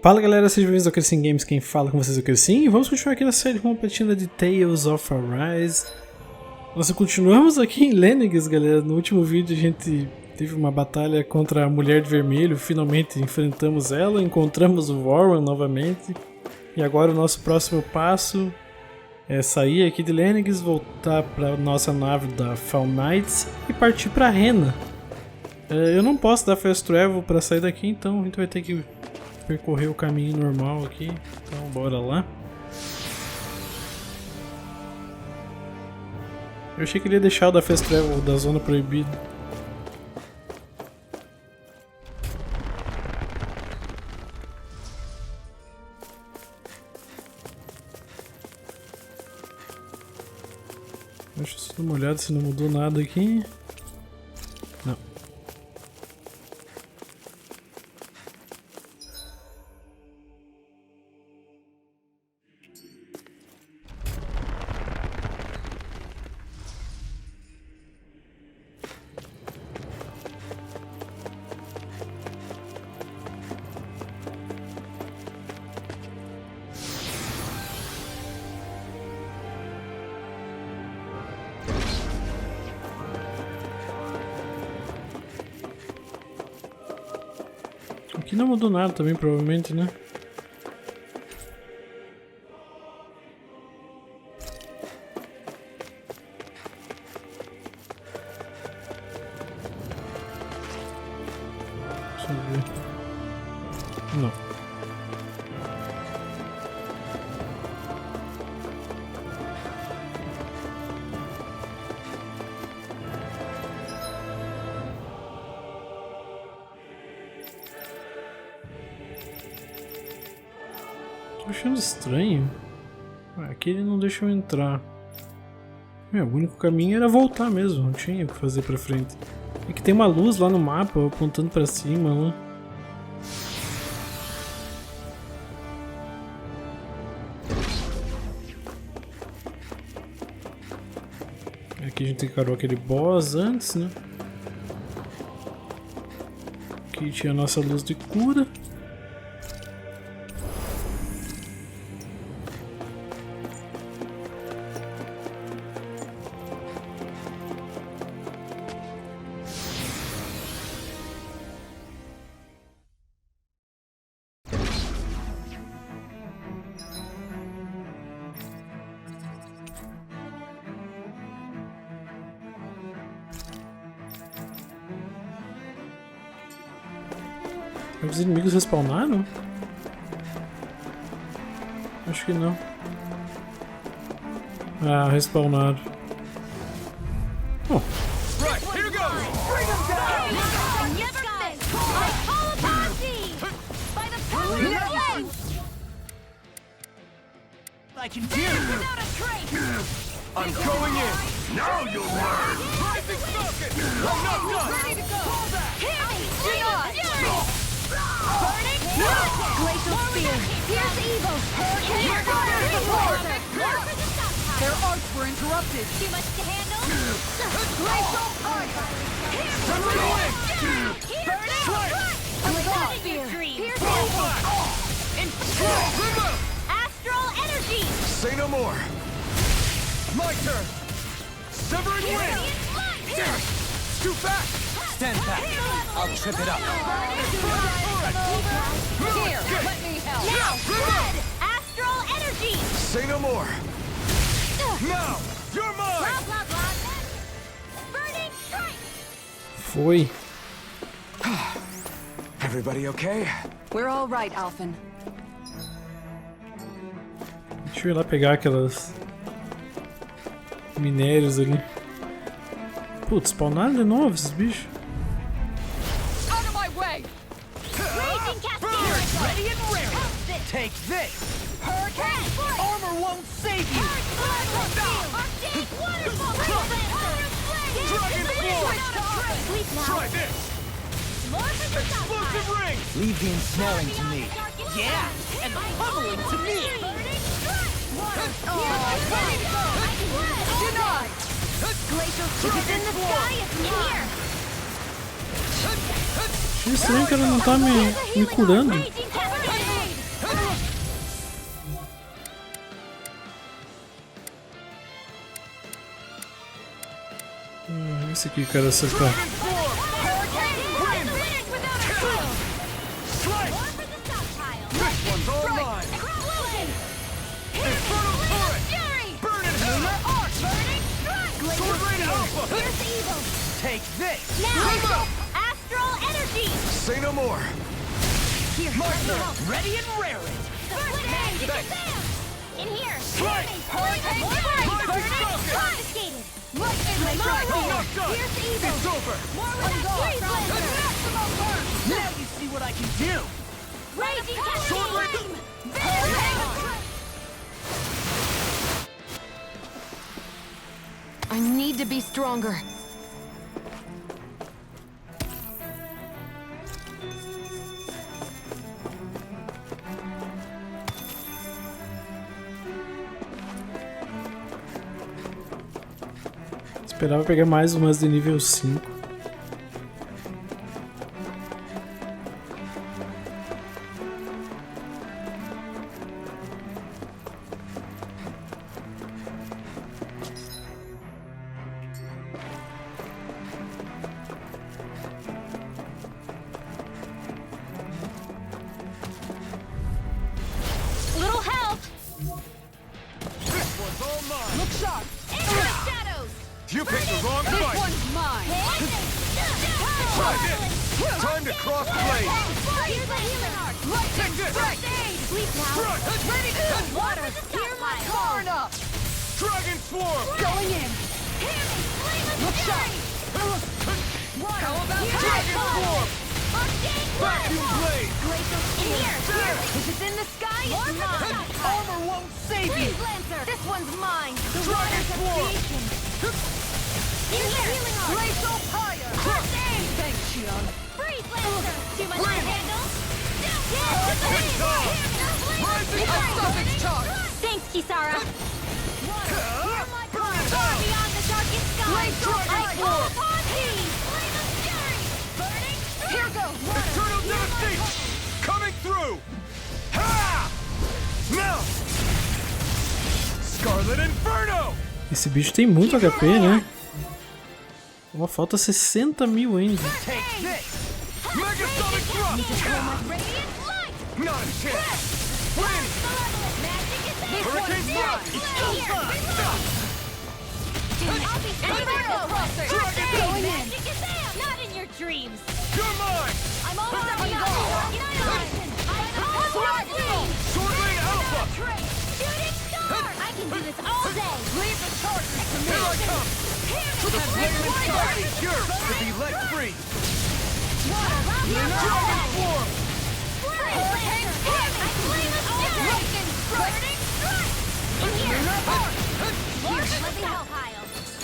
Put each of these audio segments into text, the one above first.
Fala galera, sejam bem-vindos ao Crescim Games, quem fala com vocês é o Crescim, e vamos continuar aqui na série Rumo, Platina de Tales of Arise. Nós continuamos aqui em Lenegis, galera. No último vídeo a gente teve uma batalha contra a Mulher de Vermelho, finalmente enfrentamos ela, encontramos o Warren novamente. E agora o nosso próximo passo é sair aqui de Lenegis, voltar para nossa nave da Fall Knights e partir para Rena. Eu não posso dar Fast Travel para sair daqui, então a gente vai ter que percorrer o caminho normal aqui, então bora lá. Eu achei que ele ia deixar o da Fast Travel da zona proibida. Deixa eu só dar uma olhada se não mudou nada aqui. Não. Aqui não mudou nada também, provavelmente, né? Deixa eu ver. Não. Tô achando estranho. Aqui ele não deixou eu entrar. O único caminho era voltar mesmo, não tinha o que fazer pra frente. É que tem uma luz lá no mapa apontando pra cima, né? Aqui a gente encarou aquele boss antes, né? Aqui tinha a nossa luz de cura. Os inimigos respawnaram? Acho que não. Ah, respawnaram. Oh. I'm going in! Now you'll learn! Rising Falcon! I'm not done! Ready to go! Pull back! Burning! Glacial Spear! Here's evil! Hurricane! Their arts were interrupted! Too much to handle? Glacial Ice! Burning! Glacial Spear! Here's evil! Rumo! Astral Energy! Say no more! My turn! Severing Wind! Too fast! Stand back. I'll trip it up. Here, let me help! Now, Red! Astral Energy! Say no more! Now, you're mine! Blah, blah, blah. Burning Strike! Foi. Everybody okay? We're all right, Alphen. Deixa eu ir lá pegar aquelas minérios ali. Putz, spawnaram de novo esses bichos. Out of my way! Raging Cascade! Ready and ready. Take this. Hurricane! Armor won't save you. Try this! Explosive ring! Leave the ensnaring to me. Yeah, and pummeling to me. Denied! Glacial Spear! It's in the sky! It's near! É estranho que ela não tá me curando. Esse aqui eu quero acertar. Take this! Now, astral energy. Say no more. Here, Ready and raring! in here. Strike! Hurricane confiscated. Knocked up. Here's the evil. It's over. More with that maximum burn. Now you see what I can do! Raging flame. I need to be stronger. Esperava pegar mais umas de nível 5. Little help. This one's all mine. Look sharp. Into the shadows. You picked the wrong fight. Mine. Try this. Time to cross blades. Here's the healing arc. Take this. Sleep now. Strike. Ready to touch water. Hear my call. Enough. Dragon swarm. Going in. Look sharp. How about dragon swarm? Vacuum blade. In here. If it's in the sky, it's mine. Armor won't save you! Freeze Lancer. This one's mine. The Dragon waters of swarm. creation. In here. Healing arc. Glacial fire! Thanks, Shion. Freeze Lancer. Too much to handle. Rising I up. stop its charge. Thanks, Kisara. Far beyond the darkest sky. I call upon thee. Flame of fury. Burning. Here goes water. Eternal devastation. Coming through. Ha! Now. Scarlet Inferno. Esse bicho tem muito HP, né? Uma falta 60 mil ainda. Take this. Megasonic thrust. Radiant light. Not a chance. Wind. Magic is there. Hurricane Swarm. I'll be Dragon going in. Magic is there. Not in your dreams. You're mine. I'm already on Sword Lane Alpha. Shooting star. I can do this all day. Leave the chargers to me! Here I come. The flame inside is yours to be let free. Dragon swarm.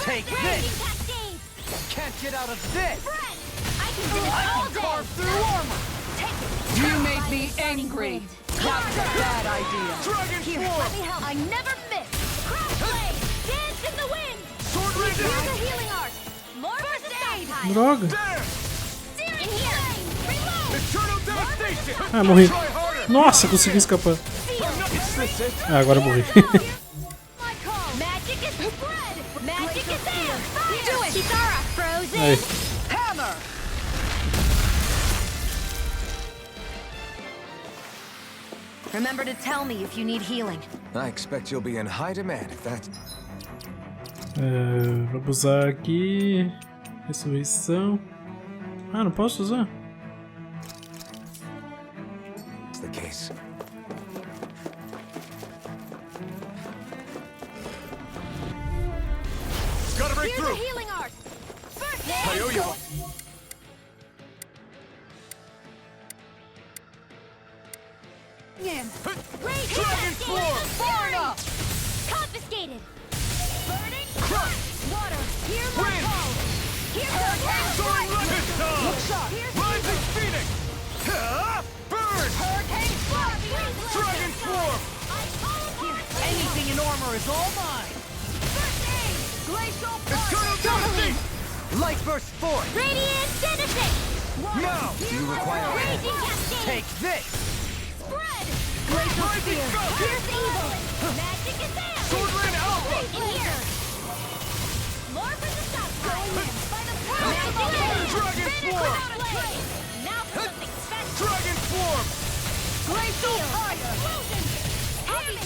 Take this! Can't get out of this! I can do this all day. Carve through armor! You made me angry. That's a bad idea! Dragon Here, swarm. let me help. I never miss. Crossblade. Dance in the wind. Sword Lane Here's down. a healing arc. More for the stockpile. Droga! There. In here. Reload. Eternal devastation. Ah, morri. Try harder. Nossa, consegui escapar. Is this it? Ah, agora morri. My call. Magic is spread. Magic is there. Do it. Kisara. Frozen. Aí. Hammer! Remember to tell me if you need healing. I expect you'll be in high demand if that. Vou usar aqui. Ressurreição. Ah, não posso usar? It's the case. Gotta break Here's a through. healing arc. First I owe you one. Rage Dragon swarm. Far enough. Confiscated. Burning. Crush. Water. Hear my Wind. call. Here's the Soaring London. Look sharp. Here's Rising Phoenix. Ha! Burn. Hurricane Swarm. Dragon swarm. Anything in armor is all mine! First aid. Glacial Eternal devastation. Light burst forth! Radiant Genesis. Now! You require Raging cascade! Take this! Spread! Glacial spear! Pierce evil! Magic advance! Swordland Alpha! In here! More for the south side! By the power of the Dragon Form! Now for something special! Dragon Form! Glacial fire! Explosion!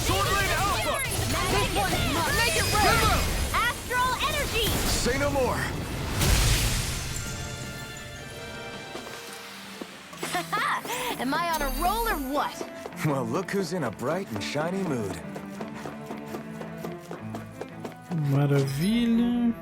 Swordland Alpha! Magic advance! Make it rain! Astral energy! Say no more! Am I on a roll or what? Well, look who's in a bright and shiny mood. Maravilha.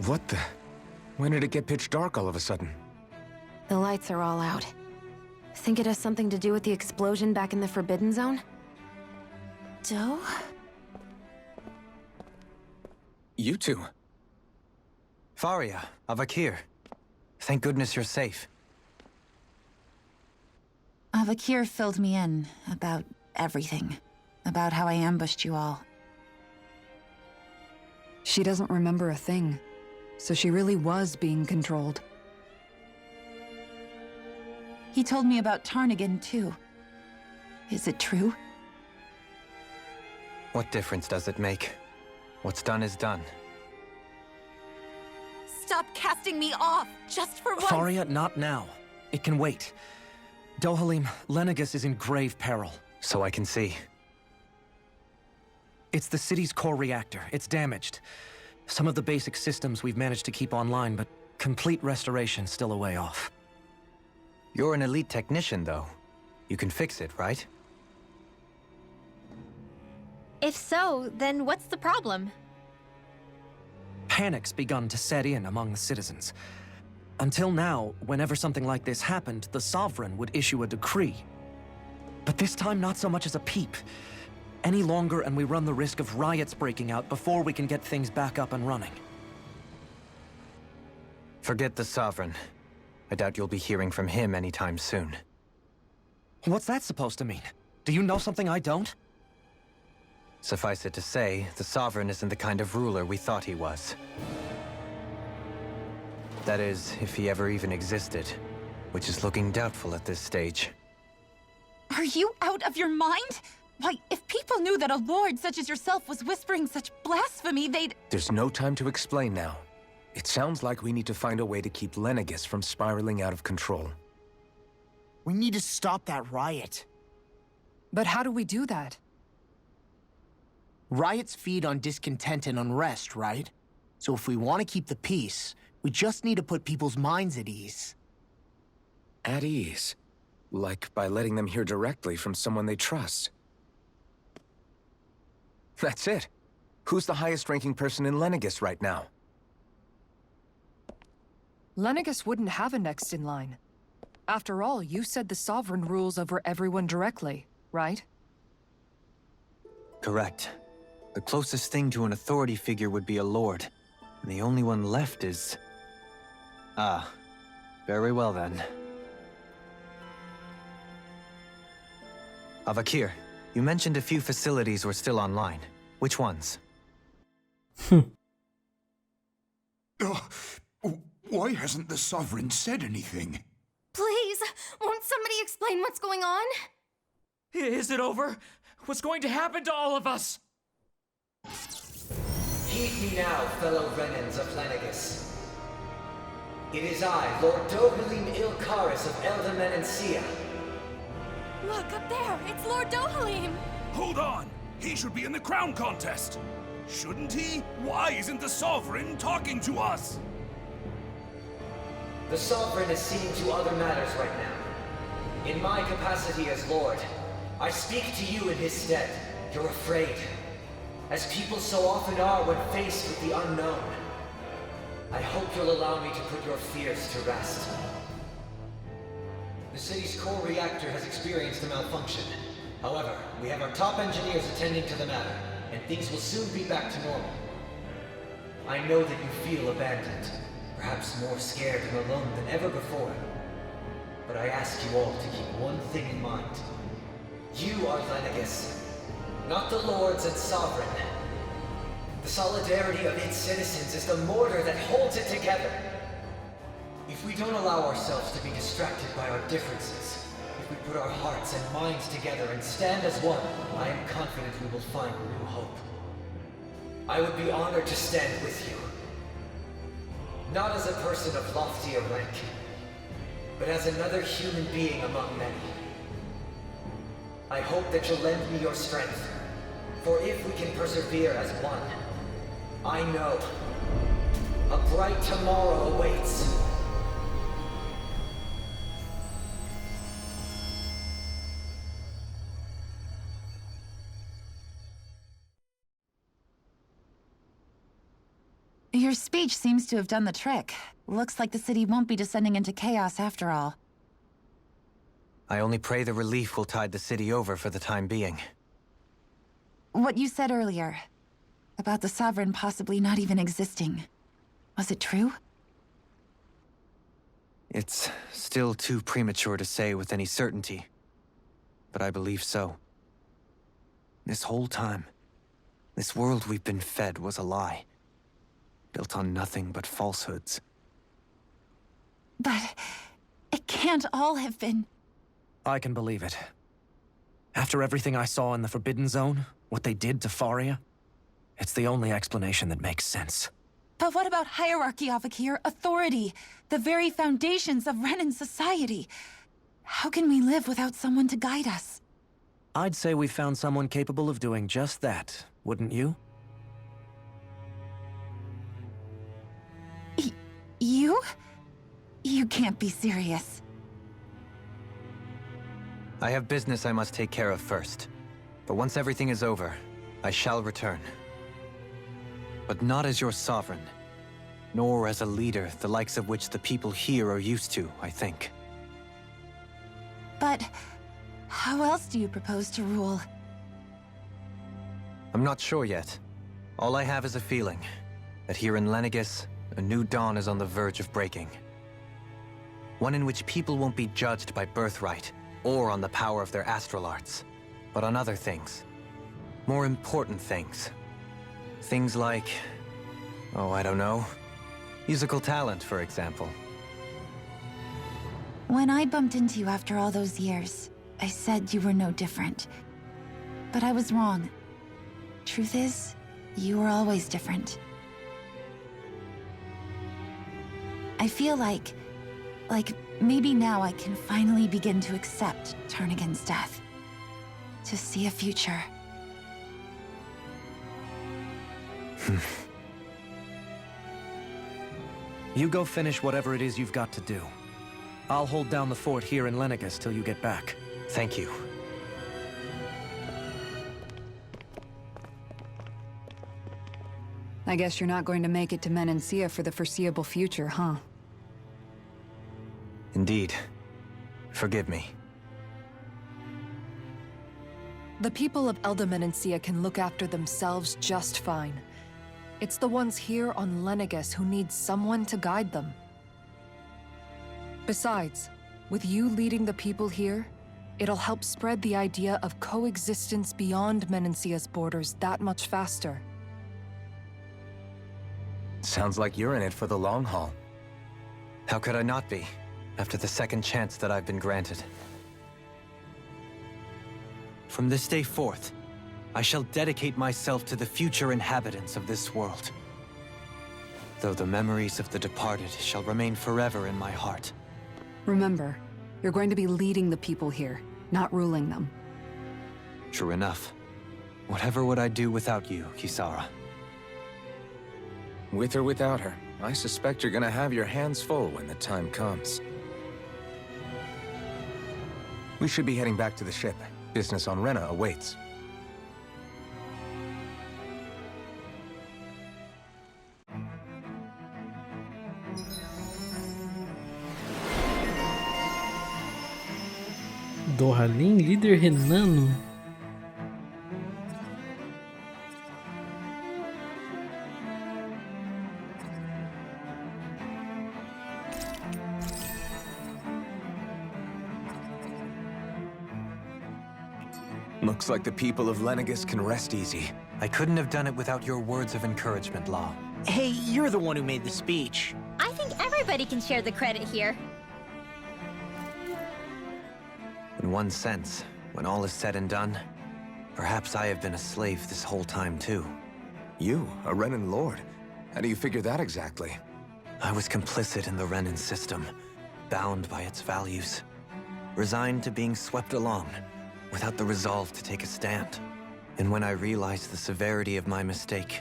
What the? When did it get pitch dark all of a sudden? The lights are all out. Think it has something to do with the explosion back in the Forbidden Zone? Doe? You two. Faria, Avakir. Thank goodness you're safe. Avakir filled me in about everything. About how I ambushed you all. She doesn't remember a thing. So she really was being controlled. He told me about Tarnigan, too. Is it true? What difference does it make? What's done is done. Stop casting me off, just for once! Faria, not now. It can wait. Dohalim, Lenegis is in grave peril. So I can see. It's the city's core reactor. It's damaged. Some of the basic systems we've managed to keep online, but complete restoration's still a way off. You're an elite technician, though. You can fix it, right? If so, then what's the problem? Panic's begun to set in among the citizens. Until now, whenever something like this happened, the Sovereign would issue a decree. But this time, not so much as a peep. Any longer and we run the risk of riots breaking out before we can get things back up and running. Forget the Sovereign. I doubt you'll be hearing from him anytime soon. What's that supposed to mean? Do you know something I don't? Suffice it to say, the Sovereign isn't the kind of ruler we thought he was. That is, if he ever even existed, which is looking doubtful at this stage. Are you out of your mind? Why, if people knew that a lord such as yourself was whispering such blasphemy, they'd... There's no time to explain now. It sounds like we need to find a way to keep Lenegis from spiraling out of control. We need to stop that riot. But how do we do that? Riots feed on discontent and unrest, right? So if we want to keep the peace, we just need to put people's minds at ease. At ease? Like by letting them hear directly from someone they trust. That's it. Who's the highest-ranking person in Lenegis right now? Lenegis wouldn't have a next in line. After all, you said the Sovereign rules over everyone directly, right? Correct. The closest thing to an authority figure would be a lord. And the only one left is... Ah. Very well then. Avakir, you mentioned a few facilities were still online. Which ones? Why hasn't the Sovereign said anything? Please, won't somebody explain what's going on? Is it over? What's going to happen to all of us? Heed me now, fellow Renans of Lenegis. It is I, Lord Dohalim Ilkaris of Eldaman and Sia. Look, up there! It's Lord Dohalim! Hold on! He should be in the crown contest! Shouldn't he? Why isn't the Sovereign talking to us? The Sovereign is seeing to other matters right now. In my capacity as Lord, I speak to you in his stead. You're afraid. As people so often are when faced with the unknown. I hope you'll allow me to put your fears to rest. The city's core reactor has experienced a malfunction. However, we have our top engineers attending to the matter, and things will soon be back to normal. I know that you feel abandoned. perhaps more scared and alone than ever before. But I ask you all to keep one thing in mind. You are Lenegis, not the lords and sovereign. The solidarity of its citizens is the mortar that holds it together. If we don't allow ourselves to be distracted by our differences, if we put our hearts and minds together and stand as one, I am confident we will find new hope. I would be honored to stand with you. Not as a person of loftier rank, but as another human being among many. I hope that you'll lend me your strength, for if we can persevere as one, I know a bright tomorrow awaits. Your speech seems to have done the trick. Looks like the city won't be descending into chaos after all. I only pray the relief will tide the city over for the time being. What you said earlier, about the Sovereign possibly not even existing, was it true? It's still too premature to say with any certainty, but I believe so. This whole time, this world we've been fed was a lie, built on nothing but falsehoods. But it can't all have been... I can believe it. After everything I saw in the Forbidden Zone, what they did to Faria, it's the only explanation that makes sense. But what about hierarchy, Avakir? Authority? The very foundations of Renan society? How can we live without someone to guide us? I'd say we found someone capable of doing just that, wouldn't you? You? You can't be serious. I have business I must take care of first. But once everything is over, I shall return. But not as your sovereign, nor as a leader the likes of which the people here are used to, I think. But how else do you propose to rule? I'm not sure yet. All I have is a feeling that here in Lenegis, a new dawn is on the verge of breaking. One in which people won't be judged by birthright or on the power of their astral arts, but on other things. More important things. Things like, oh, I don't know, musical talent, for example. When I bumped into you after all those years, I said you were no different. But I was wrong. Truth is, you were always different. I feel like maybe now I can finally begin to accept Turnigan's death. To see a future. You go finish whatever it is you've got to do. I'll hold down the fort here in Lenegis till you get back. Thank you. I guess you're not going to make it to Menancia for the foreseeable future, huh? Indeed. Forgive me. The people of Elda Menancia can look after themselves just fine. It's the ones here on Lenegis who need someone to guide them. Besides, with you leading the people here, it'll help spread the idea of coexistence beyond Menancia's borders that much faster. Sounds like you're in it for the long haul. How could I not be, after the second chance that I've been granted? From this day forth, I shall dedicate myself to the future inhabitants of this world. Though the memories of the departed shall remain forever in my heart. Remember, you're going to be leading the people here, not ruling them. True enough. Whatever would I do without you, Kisara? With or without her, I suspect you're gonna have your hands full when the time comes. We should be heading back to the ship. Business on Rena awaits. Dohalim, líder renano. Looks like the people of Lenegis can rest easy. I couldn't have done it without your words of encouragement, Law. Hey, you're the one who made the speech. I think everybody can share the credit here. In one sense, when all is said and done, perhaps I have been a slave this whole time too. You, a Renan lord? How do you figure that exactly? I was complicit in the Renan system, bound by its values, resigned to being swept along, without the resolve to take a stand. And when I realized the severity of my mistake,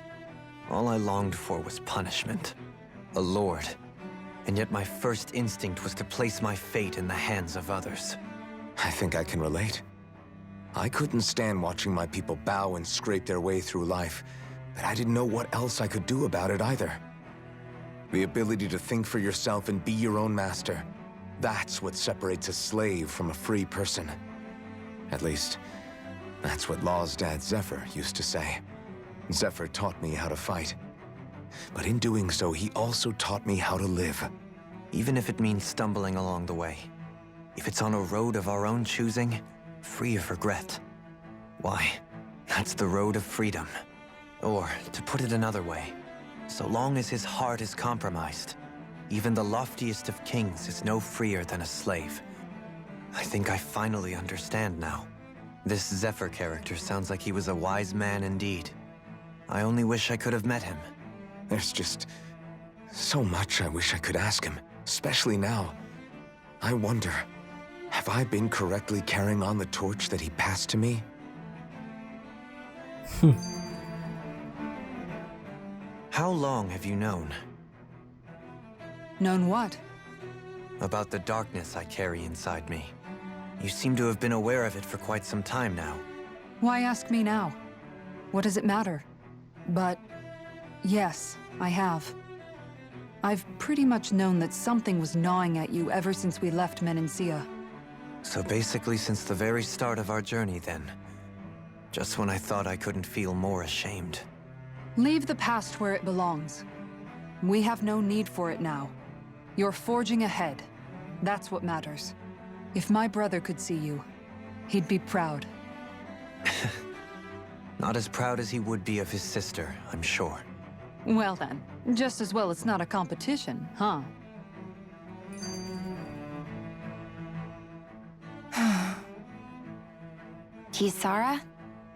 all I longed for was punishment. A lord. And yet my first instinct was to place my fate in the hands of others. I think I can relate. I couldn't stand watching my people bow and scrape their way through life, but I didn't know what else I could do about it either. The ability to think for yourself and be your own master, that's what separates a slave from a free person. At least, that's what Law's dad Zephyr used to say. Zephyr taught me how to fight. But in doing so, he also taught me how to live. Even if it means stumbling along the way. If it's on a road of our own choosing, free of regret. Why, that's the road of freedom. Or, to put it another way, so long as his heart is compromised, even the loftiest of kings is no freer than a slave. I think I finally understand now. This Zephyr character sounds like he was a wise man indeed. I only wish I could have met him. There's just so much I wish I could ask him, especially now. I wonder, have I been correctly carrying on the torch that he passed to me? How long have you known? Known what? About the darkness I carry inside me. You seem to have been aware of it for quite some time now. Why ask me now? What does it matter? But yes, I have. I've pretty much known that something was gnawing at you ever since we left Menancia. So basically since the very start of our journey then. Just when I thought I couldn't feel more ashamed. Leave the past where it belongs. We have no need for it now. You're forging ahead. That's what matters. If my brother could see you, he'd be proud. Not as proud as he would be of his sister, I'm sure. Well then, just as well it's not a competition, huh? Kisara?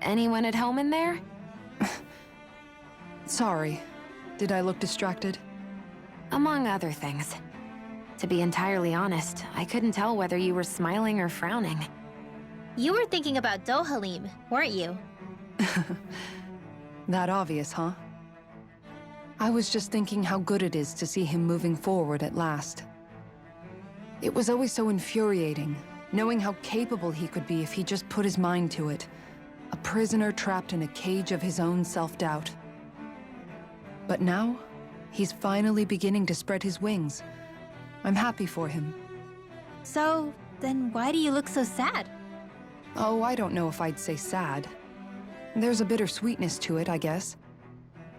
Anyone at home in there? Sorry. Did I look distracted? Among other things. To be entirely honest, I couldn't tell whether you were smiling or frowning. You were thinking about Dohalim, weren't you? That obvious, huh? I was just thinking how good it is to see him moving forward at last. It was always so infuriating, knowing how capable he could be if he just put his mind to it. A prisoner trapped in a cage of his own self-doubt. But now, he's finally beginning to spread his wings. I'm happy for him. So, then why do you look so sad? Oh, I don't know if I'd say sad. There's a bittersweetness to it, I guess.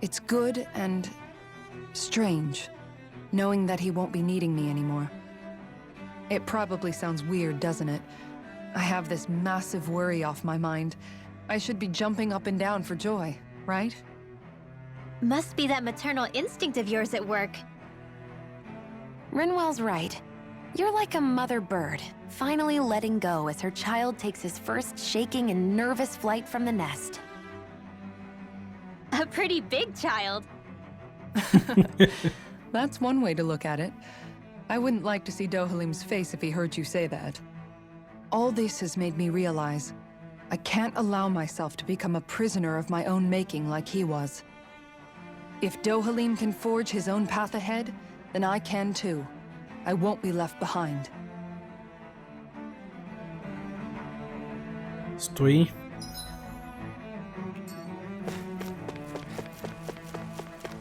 It's good and strange, knowing that he won't be needing me anymore. It probably sounds weird, doesn't it? I have this massive worry off my mind. I should be jumping up and down for joy, right? Must be that maternal instinct of yours at work. Rinwell's right. You're like a mother bird, finally letting go as her child takes his first shaking and nervous flight from the nest. A pretty big child. That's one way to look at it. I wouldn't like to see Dohalim's face if he heard you say that. All this has made me realize I can't allow myself to become a prisoner of my own making like he was. If Dohalim can forge his own path ahead, then I can too. I won't be left behind. Estou aí.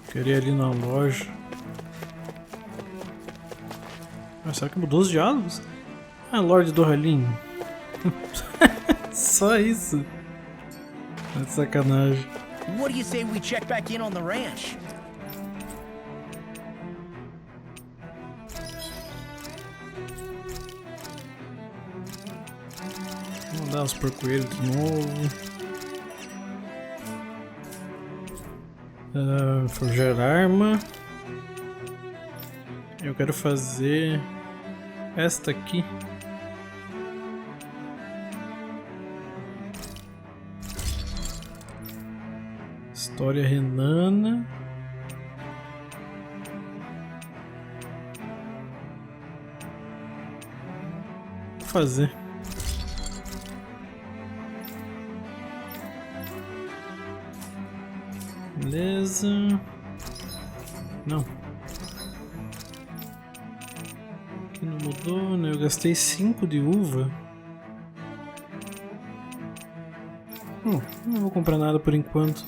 Queria ir ali na loja. Ah, será que mudou os diálogos? Ah, Lord Dohalim. Só isso. É de sacanagem. What do you say we check back in on the ranch? Vamos dar uns porcoeiros de novo. Forjar arma. Eu quero fazer esta aqui. História renana. Vou fazer. Beleza. Não. Aqui não mudou, né? Eu gastei 5 de uva. Não vou comprar nada por enquanto.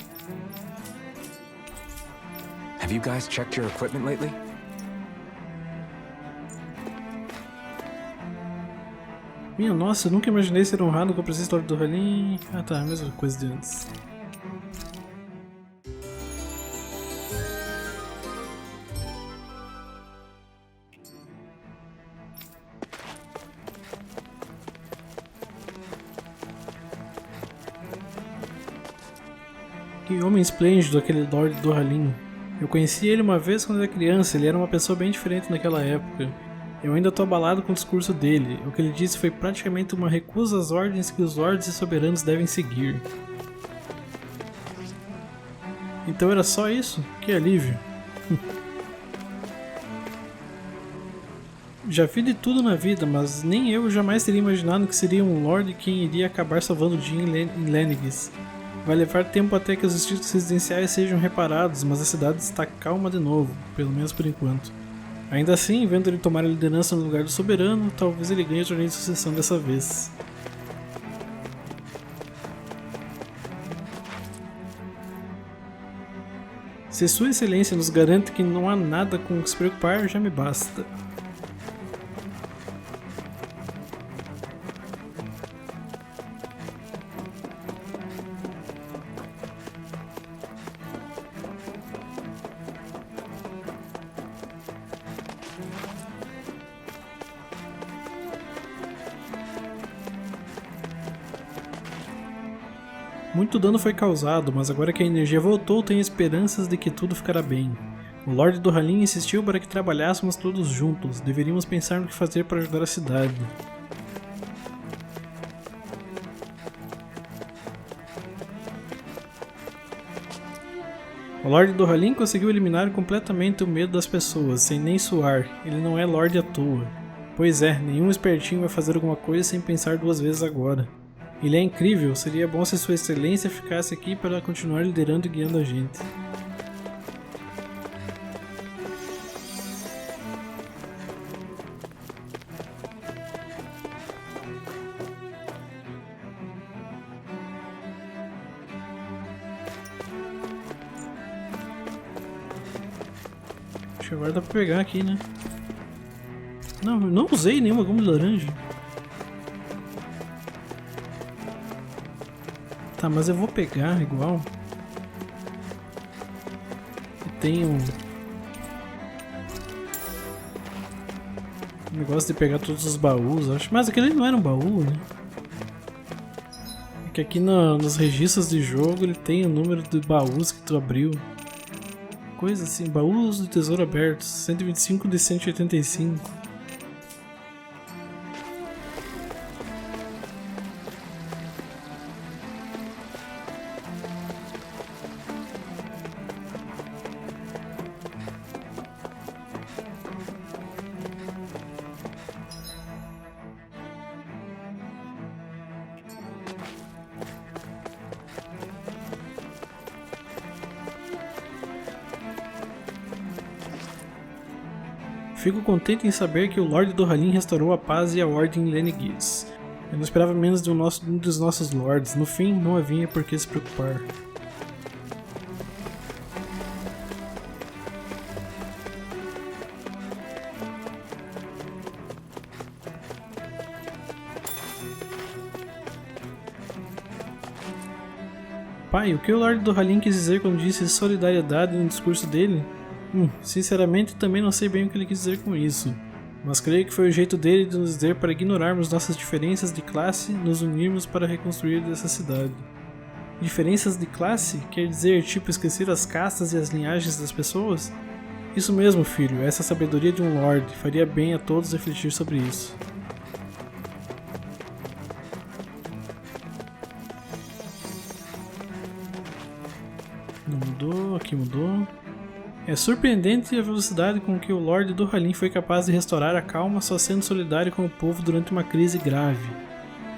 Have you guys checked your equipment lately? Minha nossa, eu nunca imaginei ser honrado com a presença do Dohalim. Ah tá, a mesma coisa de antes. Que homem esplêndido aquele Lord Dohalim. Eu conheci ele uma vez quando era criança, ele era uma pessoa bem diferente naquela época. Eu ainda tô abalado com o discurso dele. O que ele disse foi praticamente uma recusa às ordens que os lords e soberanos devem seguir. Então era só isso? Que alívio. Já vi de tudo na vida, mas nem eu jamais teria imaginado que seria um lord quem iria acabar salvando o dia em Lenegis. Vai levar tempo até que os distritos residenciais sejam reparados, mas a cidade está calma de novo, pelo menos por enquanto. Ainda assim, vendo ele tomar a liderança no lugar do soberano, talvez ele ganhe o torneio de sucessão dessa vez. Se Sua Excelência nos garante que não há nada com o que se preocupar, já me basta. Muito dano foi causado, mas agora que a energia voltou, tenho esperanças de que tudo ficará bem. O Lord Dohalim insistiu para que trabalhássemos todos juntos. Deveríamos pensar no que fazer para ajudar a cidade. O Lord Dohalim conseguiu eliminar completamente o medo das pessoas, sem nem suar. Ele não é Lorde à toa. Pois é, nenhum espertinho vai fazer alguma coisa sem pensar duas vezes agora. Ele é incrível, seria bom se Sua Excelência ficasse aqui para continuar liderando e guiando a gente. Acho que agora dá pra pegar aqui, né? Não, eu não usei nenhuma goma de laranja. Tá, mas eu vou pegar igual. E tem um negócio de pegar todos os baús, acho. Mas aquele não era um baú, né? Porque aqui nos registros de jogo ele tem o número de baús que tu abriu. Coisa assim, baús de tesouro abertos, 125 de 185. Fico contente em saber que o Lord Dohalim restaurou a paz e a ordem em Lenegis. Eu não esperava menos de um dos nossos lords. No fim, não havia por que se preocupar. Pai, o que o Lord Dohalim quis dizer quando disse solidariedade no discurso dele? Sinceramente, também não sei bem o que ele quis dizer com isso. mas creio que foi o jeito dele de nos dizer para ignorarmos nossas diferenças de classe e nos unirmos para reconstruir essa cidade. Diferenças de classe quer dizer, tipo, esquecer as castas e as linhagens das pessoas? Isso mesmo, filho, essa é a sabedoria de um lord, faria bem a todos refletir sobre isso. Não mudou, aqui mudou. É surpreendente a velocidade com que o Lord Dohalim foi capaz de restaurar a calma só sendo solidário com o povo durante uma crise grave.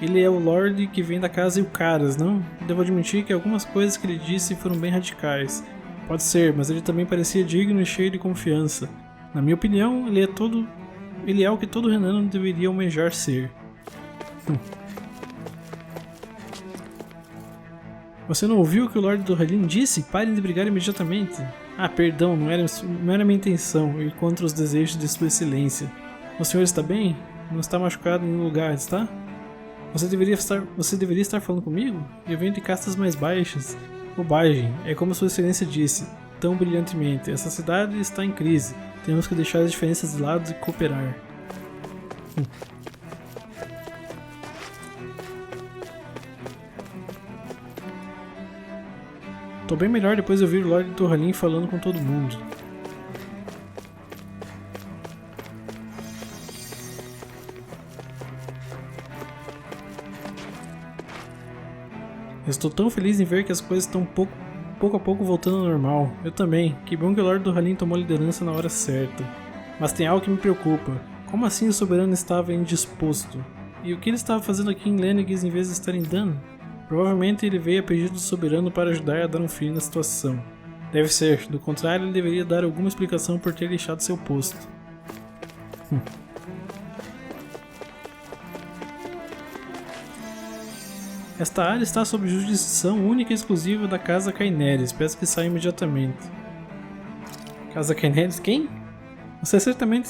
Ele é o Lord que vem da casa e o caras, não? Devo admitir que algumas coisas que ele disse foram bem radicais. Pode ser, mas ele também parecia digno e cheio de confiança. Na minha opinião, ele é o que todo renano deveria almejar ser. Você não ouviu o que o Lord Dohalim disse? Parem de brigar imediatamente. Ah, perdão, não era minha intenção ir contra os desejos de sua excelência. O senhor está bem? Não está machucado em nenhum lugar, está? Você deveria estar falando comigo? Eu venho de castas mais baixas. Bobagem, é como sua excelência disse, tão brilhantemente. Essa cidade está em crise. Temos que deixar as diferenças de lado e cooperar. Tô bem melhor depois de ouvir o Lord Dohalim falando com todo mundo. Eu estou tão feliz em ver que as coisas estão pouco a pouco voltando ao normal. Eu também. Que bom que o Lord Dohalim tomou a liderança na hora certa. Mas tem algo que me preocupa. Como assim o soberano estava indisposto? E o que ele estava fazendo aqui em Lenegis em vez de estar em Dan? Provavelmente ele veio a pedido do soberano para ajudar a dar um fim na situação. Deve ser, do contrário ele deveria dar alguma explicação por ter deixado seu posto. Esta área está sob jurisdição única e exclusiva da Casa Kaineres. Peço que saia imediatamente. Casa Kaineres? Quem? Você certamente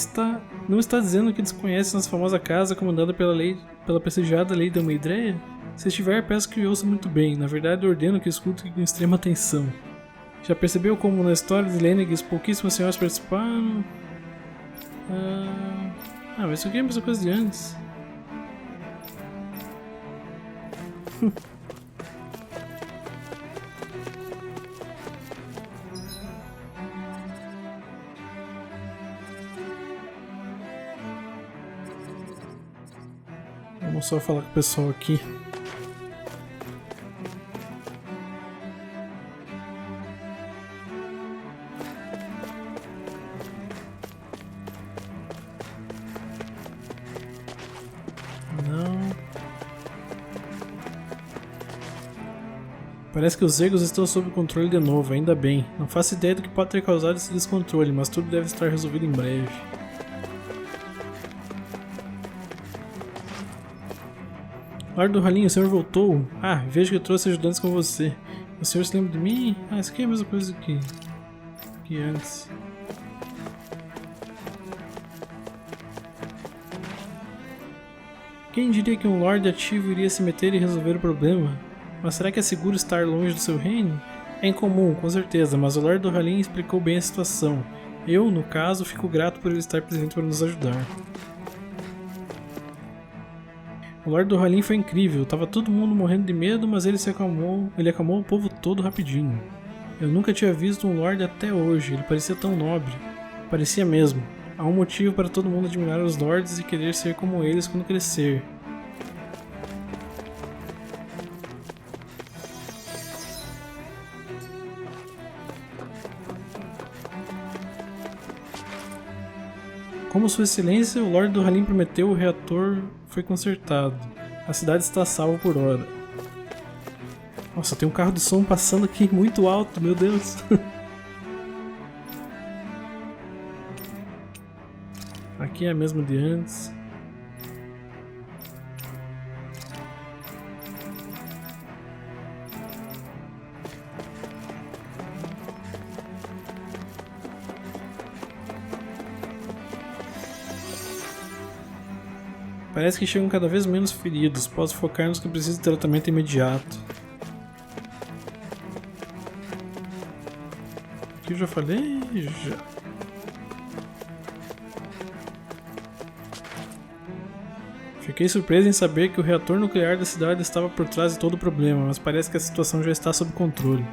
não está dizendo que desconhece nossa famosa casa comandada pela prestigiada Lei da Meidreia? Se estiver, peço que ouça muito bem. Na verdade, ordeno que escute com extrema atenção. Já percebeu como na história de Lenegis pouquíssimas senhoras participaram? Mas isso aqui é a mesma coisa de antes. Vamos só falar com o pessoal aqui. Parece que os egos estão sob controle de novo, ainda bem. Não faço ideia do que pode ter causado esse descontrole, mas tudo deve estar resolvido em breve. Lord Dohalim, o senhor voltou? Ah, vejo que trouxe ajudantes com você. O senhor se lembra de mim? Ah, isso aqui é a mesma coisa que antes. Quem diria que um Lorde ativo iria se meter e resolver o problema? Mas será que é seguro estar longe do seu reino? É incomum, com certeza, mas o Lord Dohalim explicou bem a situação. Eu, no caso, fico grato por ele estar presente para nos ajudar. O Lord Dohalim foi incrível, tava todo mundo morrendo de medo, mas ele acalmou o povo todo rapidinho. Eu nunca tinha visto um Lord até hoje, ele parecia tão nobre. Parecia mesmo. Há um motivo para todo mundo admirar os Lords e querer ser como eles quando crescer. Como sua excelência, o Lord Dohalim prometeu, o reator foi consertado. A cidade está salva por hora. Nossa, tem um carro de som passando aqui muito alto, meu Deus. Aqui é a mesma de antes. Parece que chegam cada vez menos feridos. Posso focar nos que precisam de tratamento imediato. Aqui eu já falei? Já. Fiquei surpreso em saber que o reator nuclear da cidade estava por trás de todo o problema, mas parece que a situação já está sob controle.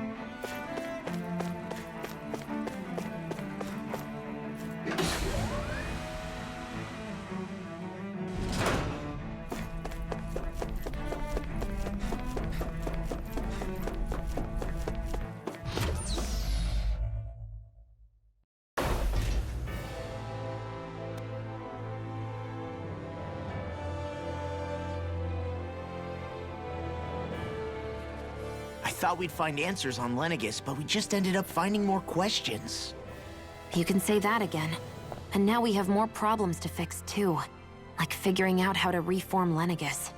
I thought we'd find answers on Lenegis, but we just ended up finding more questions. You can say that again. And now we have more problems to fix too. Like figuring out how to reform Lenegis.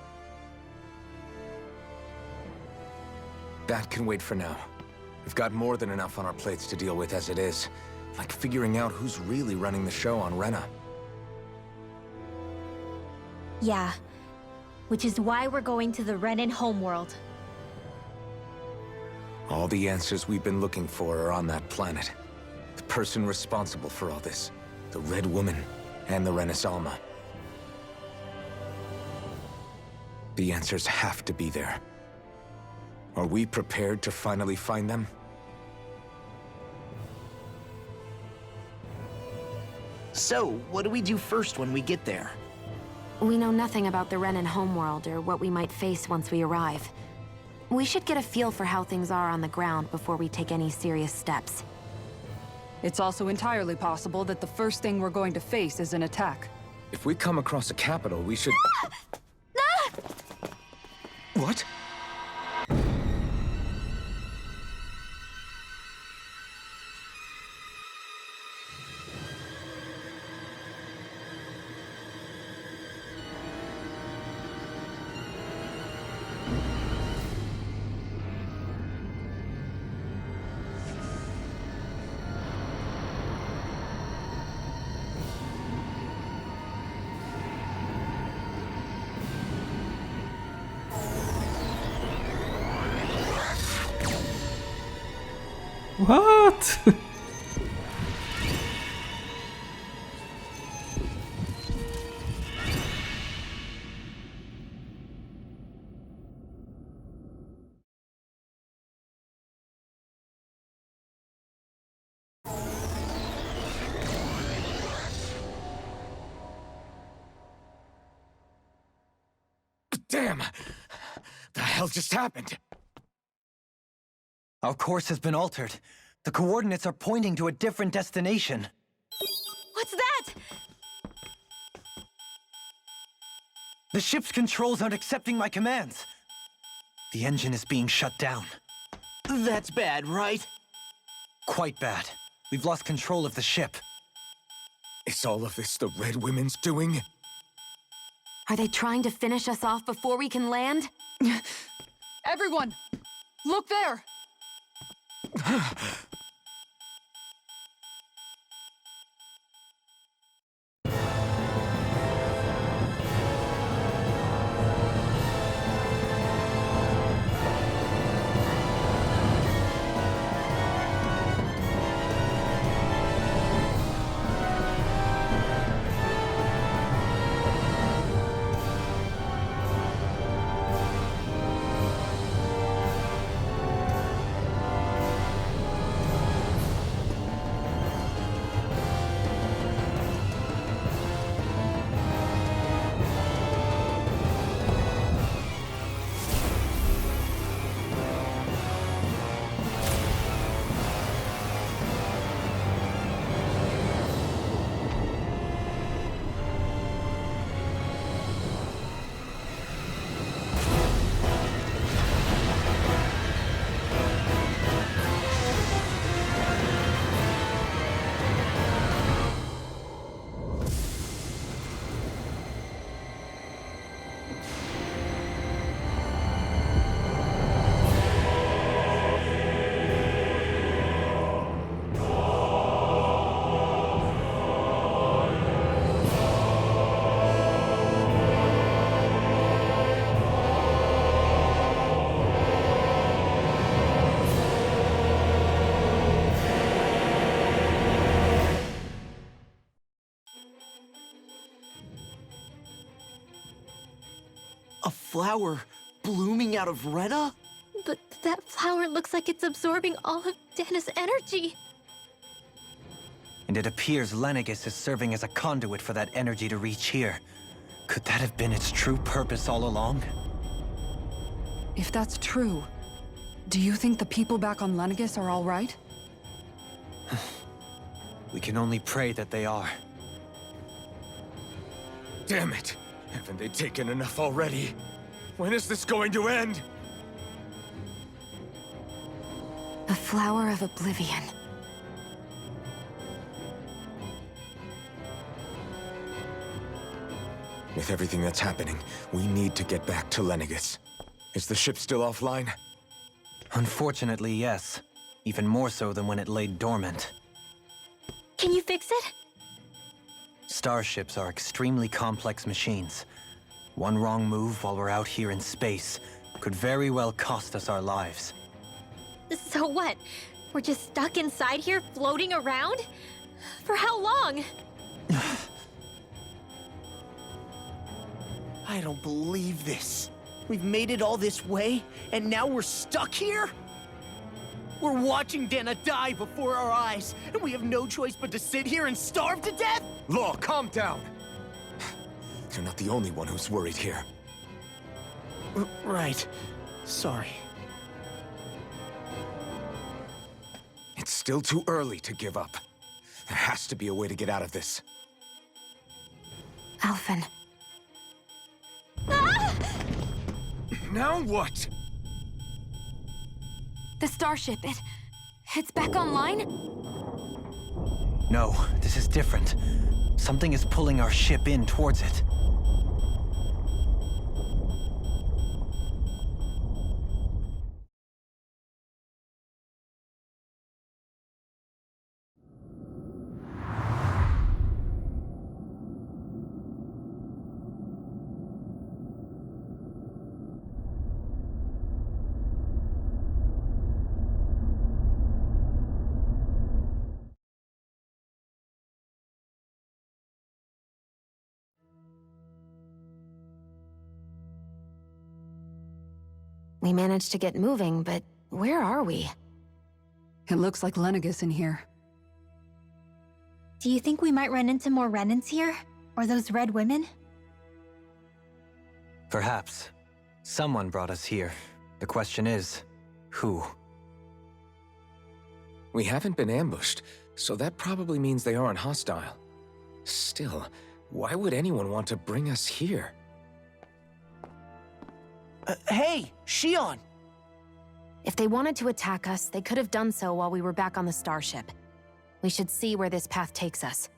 That can wait for now. We've got more than enough on our plates to deal with as it is. Like figuring out who's really running the show on Rena. Yeah. Which is why we're going to the Renan homeworld. All the answers we've been looking for are on that planet. The person responsible for all this. The Red Woman and the Renaissance. The answers have to be there. Are we prepared to finally find them? So, what do we do first when we get there? We know nothing about the Renan homeworld or what we might face once we arrive. We should get a feel for how things are on the ground before we take any serious steps. It's also entirely possible that the first thing we're going to face is an attack. If we come across a capital, we should... What? What? Damn! The hell just happened? Our course has been altered. The coordinates are pointing to a different destination. What's that? The ship's controls aren't accepting my commands. The engine is being shut down. That's bad, right? Quite bad. We've lost control of the ship. Is all of this the Red Women's doing? Are they trying to finish us off before we can land? Everyone! Look there! A flower blooming out of Rena? But that flower looks like it's absorbing all of Dana's energy. And it appears Lenegis is serving as a conduit for that energy to reach here. Could that have been its true purpose all along? If that's true, do you think the people back on Lenegis are all right? We can only pray that they are. Damn it! Haven't they taken enough already? When is this going to end? A flower of oblivion. With everything that's happening, we need to get back to Lenegis. Is the ship still offline? Unfortunately, yes. Even more so than when it lay dormant. Can you fix it? Starships are extremely complex machines. One wrong move while we're out here in space could very well cost us our lives. So what? We're just stuck inside here, floating around? For how long? I don't believe this. We've made it all this way, and now we're stuck here? We're watching Dana die before our eyes, and we have no choice but to sit here and starve to death? Law, calm down! You're not the only one who's worried here. Right. Sorry. It's still too early to give up. There has to be a way to get out of this. Alphen. Now what? The starship, it's back online? No, this is different. Something is pulling our ship in towards it. We managed to get moving, but where are we? It looks like Lenegis in here. Do you think we might run into more remnants here? Or those red women? Perhaps. Someone brought us here. The question is, who? We haven't been ambushed, so that probably means they aren't hostile. Still, why would anyone want to bring us here? Hey, Shion! If they wanted to attack us, they could have done so while we were back on the starship. We should see where this path takes us.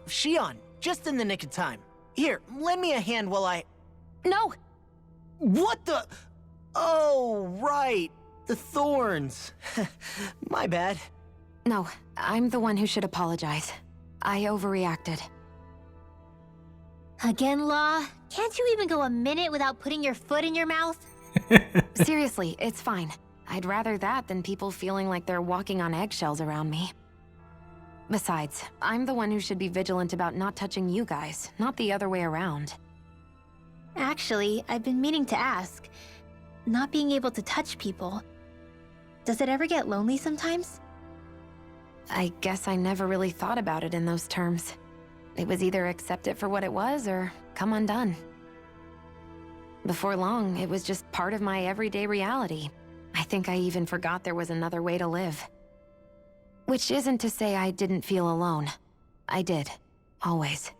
Shion, just in the nick of time. Here, lend me a hand while I... No! What the... Oh, right. The thorns. My bad. No, I'm the one who should apologize. I overreacted. Again, Law? Can't you even go a minute without putting your foot in your mouth? Seriously, it's fine. I'd rather that than people feeling like they're walking on eggshells around me. Besides, I'm the one who should be vigilant about not touching you guys, not the other way around. Actually, I've been meaning to ask. Not being able to touch people, does it ever get lonely sometimes? I guess I never really thought about it in those terms. It was either accept it for what it was or come undone. Before long, it was just part of my everyday reality. I think I even forgot there was another way to live. Which isn't to say I didn't feel alone. I did. Always.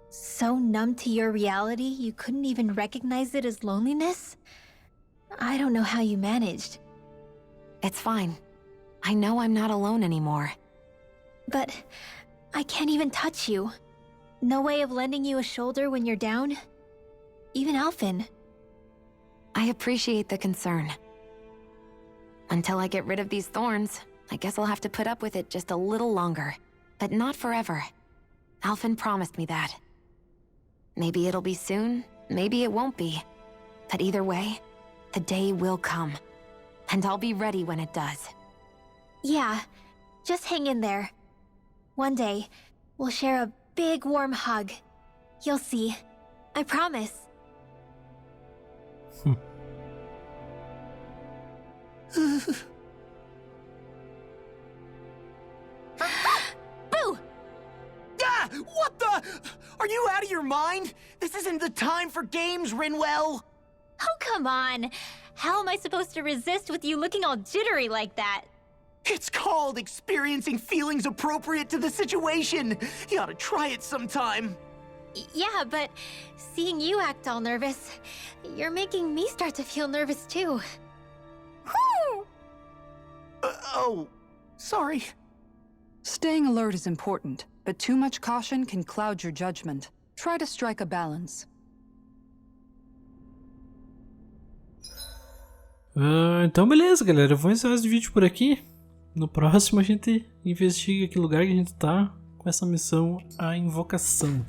So numb to your reality, you couldn't even recognize it as loneliness? I don't know how you managed. It's fine. I know I'm not alone anymore. But I can't even touch you. No way of lending you a shoulder when you're down? Even Alphen. I appreciate the concern. Until I get rid of these thorns, I guess I'll have to put up with it just a little longer. But not forever. Alphen promised me that. Maybe it'll be soon, maybe it won't be. But either way, the day will come. And I'll be ready when it does. Yeah, just hang in there. One day, we'll share a big warm hug. You'll see. I promise. Boo! Ah! What the? Are you out of your mind? This isn't the time for games, Rinwell! Oh, come on. How am I supposed to resist with you looking all jittery like that? It's called experiencing feelings appropriate to the situation. You ought to try it sometime. Yeah, but seeing you act all nervous, you're making me start to feel nervous too. Oh, sorry. Staying alert is important, but too much caution can cloud your judgment. Try to strike a balance. Então beleza, galera. Eu vou encerrar esse vídeo por aqui. No próximo a gente investiga que lugar que a gente tá com essa missão, a invocação.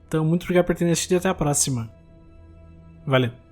Então muito obrigado por terem assistido e até a próxima. Valeu!